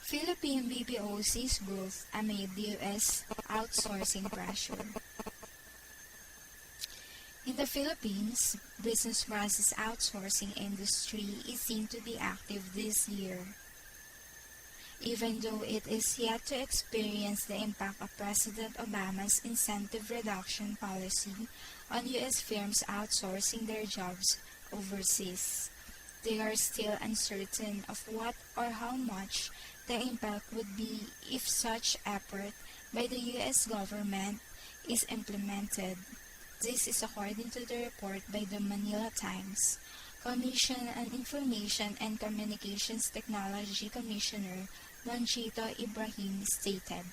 Philippine BPO sees growth amid U.S. outsourcing pressure. In the Philippines, business process outsourcing industry is seen to be active this year, even though it is yet to experience the impact of President Obama's incentive reduction policy on U.S. firms outsourcing their jobs overseas. They are still uncertain of what or how much the impact would be if such effort by the U.S. government is implemented. This is according to the report by the Manila Times. Commission on Information and Communications Technology Commissioner Monchito Ibrahim stated.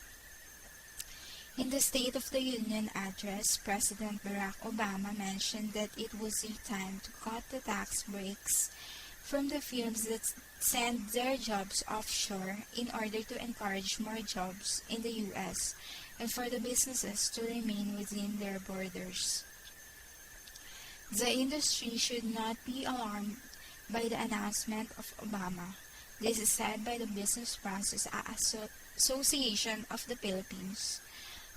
In the State of the Union address, President Barack Obama mentioned that it was a time to cut the tax breaks from the firms that send their jobs offshore in order to encourage more jobs in the U.S. and for the businesses to remain within their borders. The industry should not be alarmed by the announcement of Obama. This is said by the Business Process Association of the Philippines.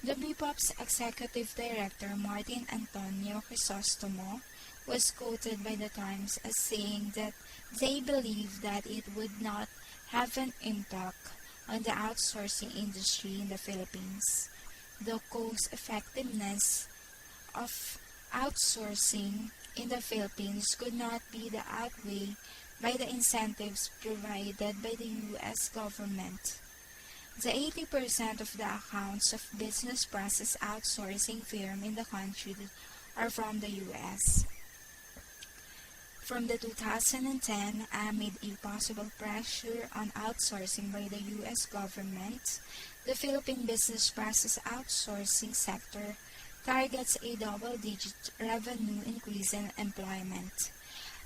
The BPOP's Executive Director Martin Antonio Crisostomo was quoted by the Times as saying that they believe that it would not have an impact on the outsourcing industry in the Philippines. The cost-effectiveness of outsourcing in the Philippines could not be outweighed by the incentives provided by the U.S. government. The 80% of the accounts of business process outsourcing firms in the country are from the U.S. From the 2010, amid a possible pressure on outsourcing by the U.S. government, the Philippine business process outsourcing sector targets a double-digit revenue increase in employment.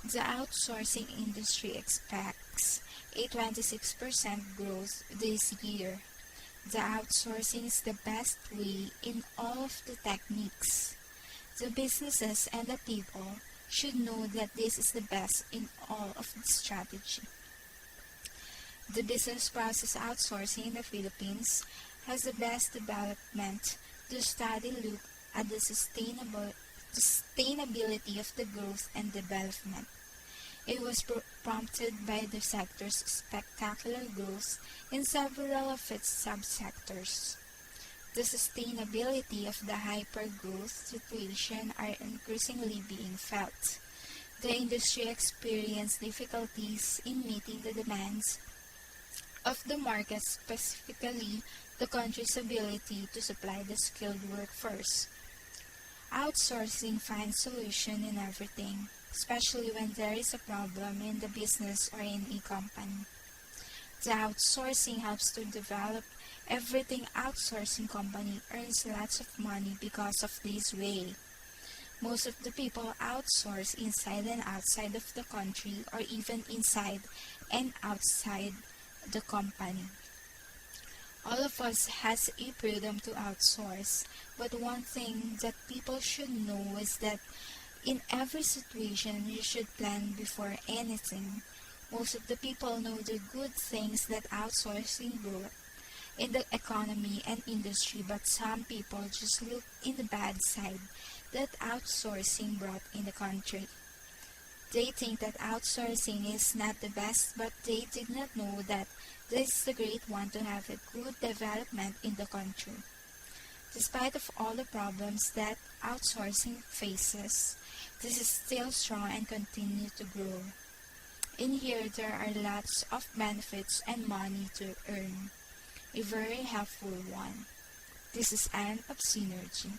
The outsourcing industry expects a 26% growth this year. The outsourcing is the best way in all of the techniques. The businesses and the people should know that this is the best in all of the strategy. The business process outsourcing in the Philippines has the best development to study look at the sustainability of the growth and development. It was prompted by the sector's spectacular growth in several of its subsectors. The sustainability of the hyper-growth situation are increasingly being felt. The industry experienced difficulties in meeting the demands of the market, specifically the country's ability to supply the skilled workforce. Outsourcing finds solution in everything, especially when there is a problem in the business or in a company. The outsourcing helps to develop everything. Outsourcing company earns lots of money because of this way. Most of the people outsource inside and outside of the country or even inside and outside the company. All of us has a freedom to outsource, but one thing that people should know is that in every situation you should plan before anything. Most of the people know the good things that outsourcing brought in the economy and industry, but some people just look in the bad side that outsourcing brought in the country. They think that outsourcing is not the best, but they did not know that this is the great one to have a good development in the country. Despite of all the problems that outsourcing faces, this is still strong and continue to grow. In here, there are lots of benefits and money to earn. A very helpful one. This is Anne of Synergy.